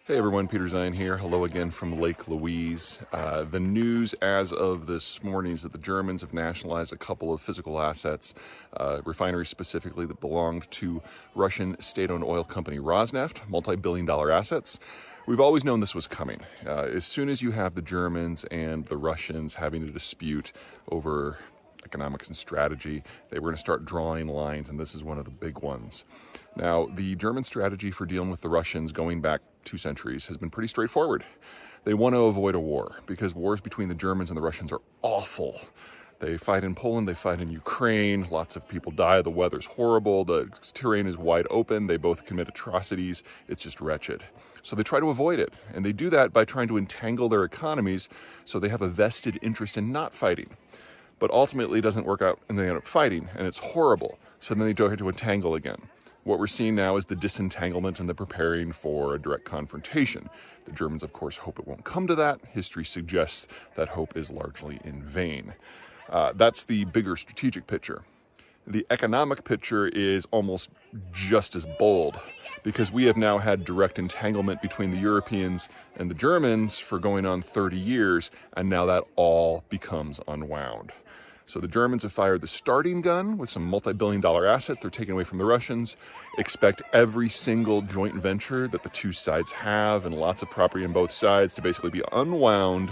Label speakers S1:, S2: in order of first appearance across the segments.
S1: Hey everyone, Peter Zeihan here. Hello again from Lake Louise. The news as of this morning is that the Germans have nationalized a couple of physical assets, refineries specifically that belonged to Russian state-owned oil company Rosneft, multi-billion-dollar assets. We've always known this was coming. As soon as you have the Germans and the Russians having a dispute over economics and strategy, they were going to start drawing lines, and this is one of the big ones. Now, the German strategy for dealing with the Russians going back 2 centuries has been pretty straightforward. They want to avoid a war because wars between the Germans and the Russians are awful. They fight in Poland, they fight in Ukraine, lots of people die, the weather's horrible, the terrain is wide open, they both commit atrocities, it's just wretched. So they try to avoid it, and they do that by trying to entangle their economies so they have a vested interest in not fighting. But ultimately it doesn't work out and they end up fighting, and it's horrible. So then they try to entangle again. What we're seeing now is the disentanglement and the preparing for a direct confrontation. The Germans, of course, hope it won't come to that. History suggests that hope is largely in vain. That's the bigger strategic picture. The economic picture is almost just as bold, because we have now had direct entanglement between the Europeans and the Germans for going on 30 years, and now that all becomes unwound. So the Germans have fired the starting gun with some multi-billion-dollar assets they're taking away from the Russians. Expect every single joint venture that the two sides have and lots of property on both sides to basically be unwound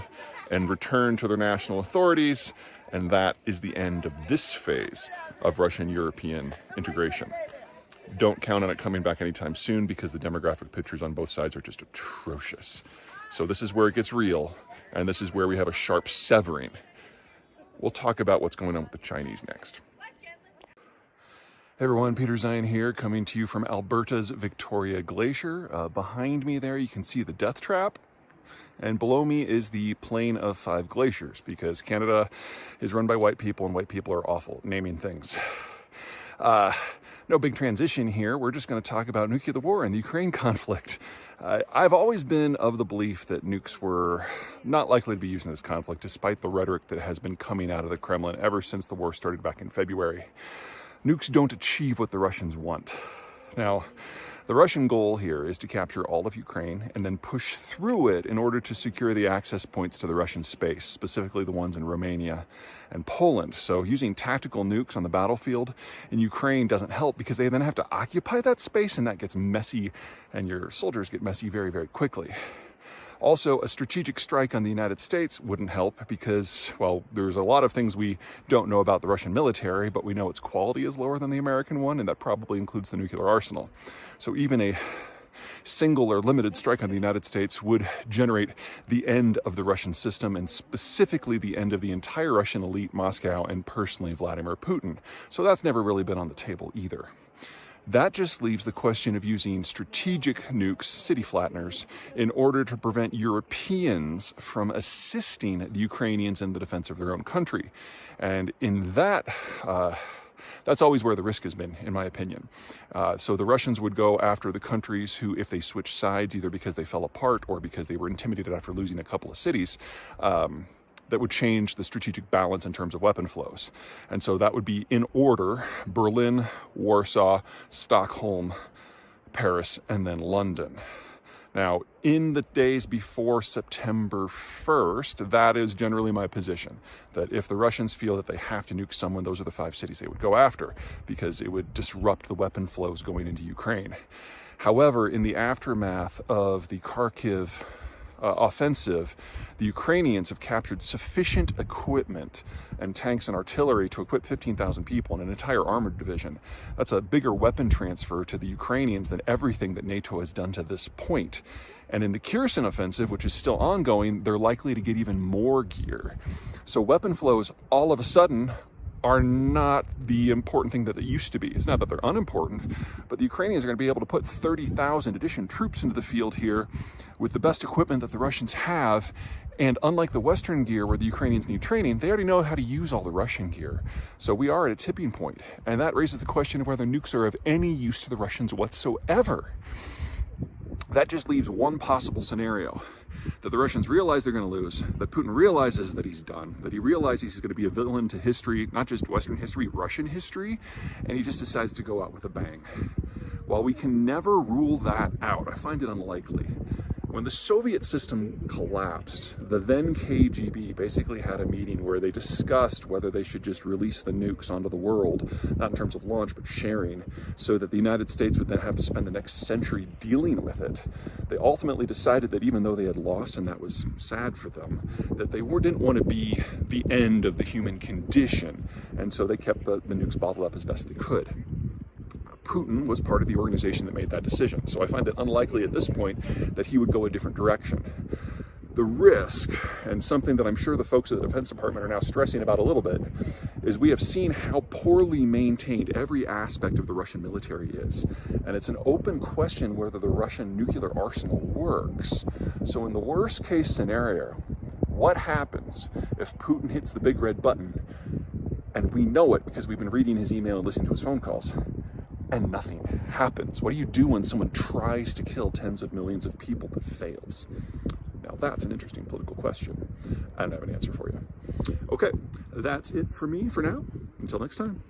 S1: and returned to their national authorities. And that is the end of this phase of Russian-European integration. Don't count on it coming back anytime soon because the demographic pictures on both sides are just atrocious. So this is where it gets real, and this is where we have a sharp severing. We'll talk about what's going on with the Chinese next. Hey everyone, Peter Zeihan here, coming to you from Alberta's Victoria Glacier. Behind me there you can see the Death Trap, and below me is the Plain of 5 Glaciers, because Canada is run by white people and white people are awful at naming things. No big transition here. We're just going to talk about nuclear war and the Ukraine conflict. I've always been of the belief that nukes were not likely to be used in this conflict, despite the rhetoric that has been coming out of the Kremlin ever since the war started back in February. Nukes don't achieve what the Russians want. Now, the Russian goal here is to capture all of Ukraine and then push through it in order to secure the access points to the Russian space, specifically the ones in Romania and Poland. So using tactical nukes on the battlefield in Ukraine doesn't help because they then have to occupy that space, and that gets messy, and your soldiers get messy very, very quickly. Also, a strategic strike on the United States wouldn't help because, well, there's a lot of things we don't know about the Russian military, but we know its quality is lower than the American one, and that probably includes the nuclear arsenal. So even a single or limited strike on the United States would generate the end of the Russian system, and specifically the end of the entire Russian elite, Moscow, and personally Vladimir Putin. So that's never really been on the table either. That just leaves the question of using strategic nukes, city flatteners, in order to prevent Europeans from assisting the Ukrainians in the defense of their own country. And in that, that's always where the risk has been, in my opinion. So the Russians would go after the countries who, if they switched sides, either because they fell apart or because they were intimidated after losing a couple of cities, that would change the strategic balance in terms of weapon flows. And so that would be in order: Berlin, Warsaw, Stockholm, Paris, and then London. Now, in the days before September 1st, that is generally my position, that if the Russians feel that they have to nuke someone, those are the 5 cities they would go after, because it would disrupt the weapon flows going into Ukraine. However, in the aftermath of the Kharkiv offensive, the Ukrainians have captured sufficient equipment and tanks and artillery to equip 15,000 people in an entire armored division. That's a bigger weapon transfer to the Ukrainians than everything that NATO has done to this point. And in the Kherson offensive, which is still ongoing, they're likely to get even more gear. So weapon flows all of a sudden are not the important thing that they used to be. It's not that they're unimportant, but the Ukrainians are going to be able to put 30,000 additional troops into the field here with the best equipment that the Russians have. And unlike the Western gear where the Ukrainians need training, they already know how to use all the Russian gear. So we are at a tipping point. And that raises the question of whether nukes are of any use to the Russians whatsoever. That just leaves one possible scenario: that the Russians realize they're going to lose, that Putin realizes that he's done, that he realizes he's going to be a villain to history, not just Western history, Russian history, and he just decides to go out with a bang. While we can never rule that out, I find it unlikely. When the Soviet system collapsed, the then KGB basically had a meeting where they discussed whether they should just release the nukes onto the world, not in terms of launch, but sharing, so that the United States would then have to spend the next century dealing with it. They ultimately decided that even though they had lost, and that was sad for them, that they didn't want to be the end of the human condition, and so they kept the nukes bottled up as best they could. Putin was part of the organization that made that decision, so I find it unlikely at this point that he would go a different direction. The risk, and something that I'm sure the folks at the Defense Department are now stressing about a little bit, is we have seen how poorly maintained every aspect of the Russian military is. And it's an open question whether the Russian nuclear arsenal works. So in the worst case scenario, what happens if Putin hits the big red button, and we know it because we've been reading his email and listening to his phone calls, and nothing happens? What do you do when someone tries to kill tens of millions of people but fails? Now that's an interesting political question. I don't have an answer for you. Okay, that's it for me for now. Until next time.